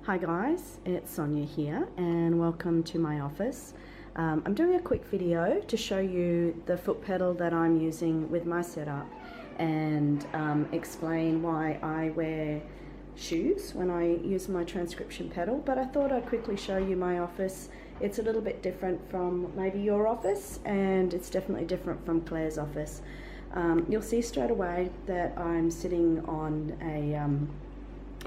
Hi guys, it's Sonya here and welcome to my office. I'm doing a quick video to show you the foot pedal that I'm using with my setup and explain why I wear shoes when I use my transcription pedal, but I thought I'd quickly show you my office. It's a little bit different from maybe your office, and it's definitely different from Claire's office. You'll see straight away that I'm sitting on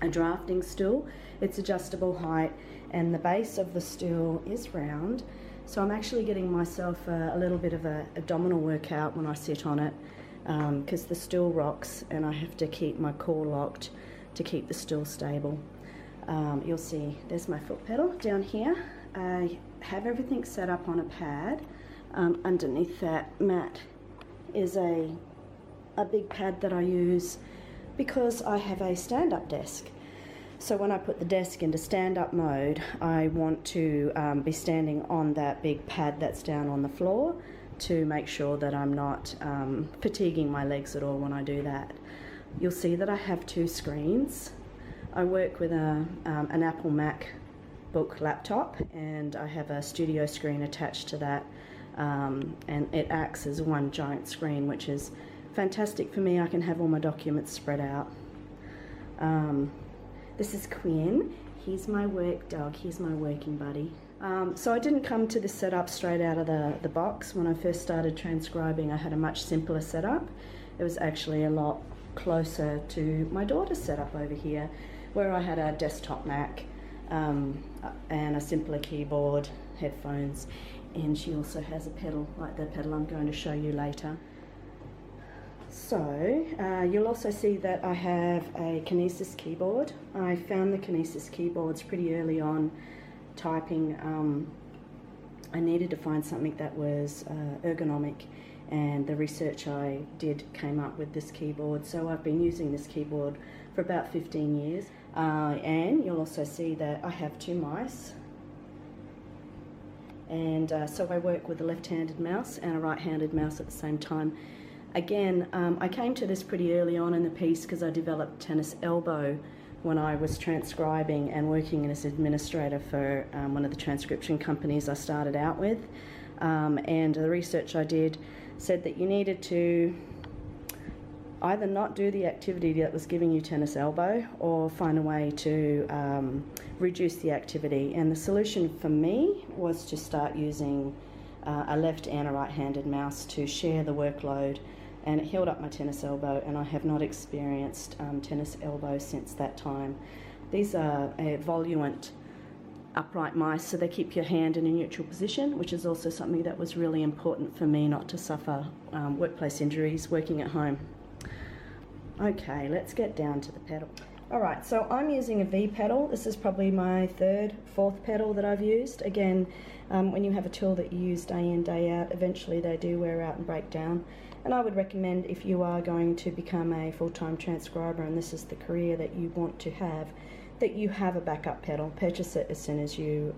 a drafting stool. It's adjustable height and the base of the stool is round, so I'm actually getting myself a little bit of a abdominal workout when I sit on it because the stool rocks and I have to keep my core locked to keep the stool stable. You'll see there's my foot pedal down here. I have everything set up on a pad. Underneath that mat is a big pad that I use because I have a stand-up desk. So when I put the desk into stand-up mode, I want to be standing on that big pad that's down on the floor to make sure that I'm not fatiguing my legs at all when I do that. You'll see that I have two screens. I work with an Apple MacBook laptop and I have a studio screen attached to that, and it acts as one giant screen, which is fantastic for me. I can have all my documents spread out. This is Quinn. He's my work dog. He's my working buddy. So I didn't come to this setup straight out of the box. When I first started transcribing, I had a much simpler setup. It was actually a lot closer to my daughter's setup over here, where I had a desktop Mac and a simpler keyboard, headphones, and she also has a pedal like the pedal I'm going to show you later. So you'll also see that I have a Kinesis keyboard. I found the Kinesis keyboards pretty early on typing. I needed to find something that was ergonomic, and the research I did came up with this keyboard. So I've been using this keyboard for about 15 years. And you'll also see that I have two mice. And so I work with a left-handed mouse and a right-handed mouse at the same time. Again, I came to this pretty early on in the piece because I developed tennis elbow when I was transcribing and working as administrator for one of the transcription companies I started out with. And the research I did said that you needed to either not do the activity that was giving you tennis elbow or find a way to reduce the activity. And the solution for me was to start using a left and a right-handed mouse to share the workload, and it healed up my tennis elbow, and I have not experienced tennis elbow since that time. These are Voluent upright mice, so they keep your hand in a neutral position, which is also something that was really important for me not to suffer workplace injuries working at home. Okay, let's get down to the pedal. Alright, so I'm using a V pedal. This is probably my fourth pedal that I've used. Again, when you have a tool that you use day in, day out, eventually they do wear out and break down. And I would recommend, if you are going to become a full-time transcriber and this is the career that you want to have, that you have a backup pedal. Purchase it as soon as you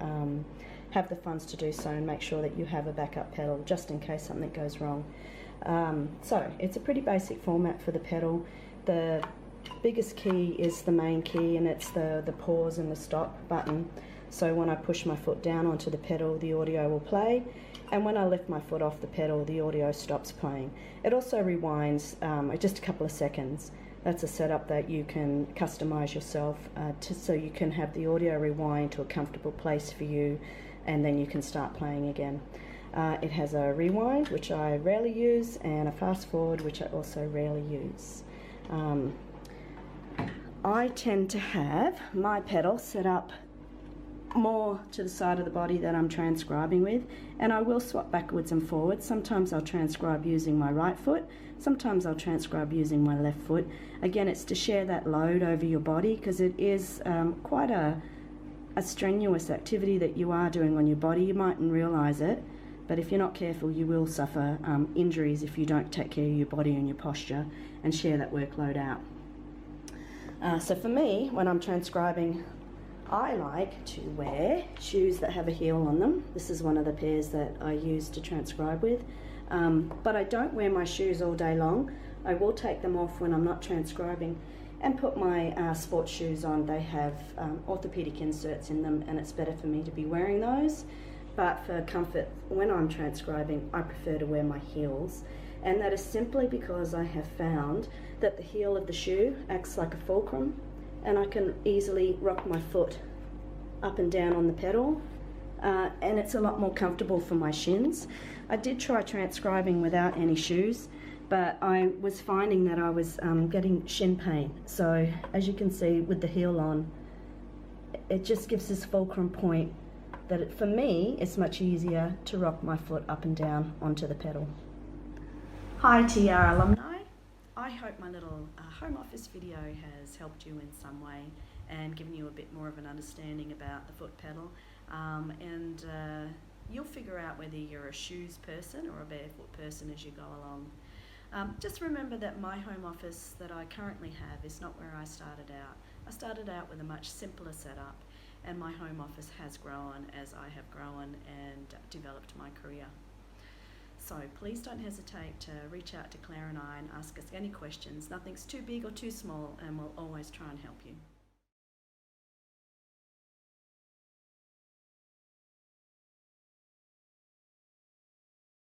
have the funds to do so, and make sure that you have a backup pedal just in case something goes wrong. So it's a pretty basic format for the pedal. The biggest key is the main key, and it's the pause and the stop button. So when I push my foot down onto the pedal, the audio will play, and when I lift my foot off the pedal, the audio stops playing. It also rewinds just a couple of seconds. That's a setup that you can customize yourself so you can have the audio rewind to a comfortable place for you, and then you can start playing again. It has a rewind, which I rarely use, and a fast forward, which I also rarely use. I tend to have my pedal set up more to the side of the body that I'm transcribing with, and I will swap backwards and forwards. Sometimes I'll transcribe using my right foot, sometimes I'll transcribe using my left foot. Again, it's to share that load over your body, because it is quite a strenuous activity that you are doing on your body. You mightn't realize it, but if you're not careful, you will suffer injuries if you don't take care of your body and your posture and share that workload out. So for me, when I'm transcribing, I like to wear shoes that have a heel on them. This is one of the pairs that I use to transcribe with. But I don't wear my shoes all day long. I will take them off when I'm not transcribing. and put my sports shoes on. They have orthopedic inserts in them, and it's better for me to be wearing those. But for comfort, when I'm transcribing, I prefer to wear my heels. And that is simply because I have found that the heel of the shoe acts like a fulcrum, and I can easily rock my foot up and down on the pedal, and it's a lot more comfortable for my shins. I did try transcribing without any shoes, but I was finding that I was getting shin pain. So as you can see with the heel on, it just gives this fulcrum point that for me it's much easier to rock my foot up and down onto the pedal. Hi TR alumni, I hope my little home office video has helped you in some way and given you a bit more of an understanding about the foot pedal, and you'll figure out whether you're a shoes person or a barefoot person as you go along. Just remember that my home office that I currently have is not where I started out. I started out with a much simpler setup, and my home office has grown as I have grown and developed my career. So please don't hesitate to reach out to Claire and I and ask us any questions. Nothing's too big or too small, and we'll always try and help you.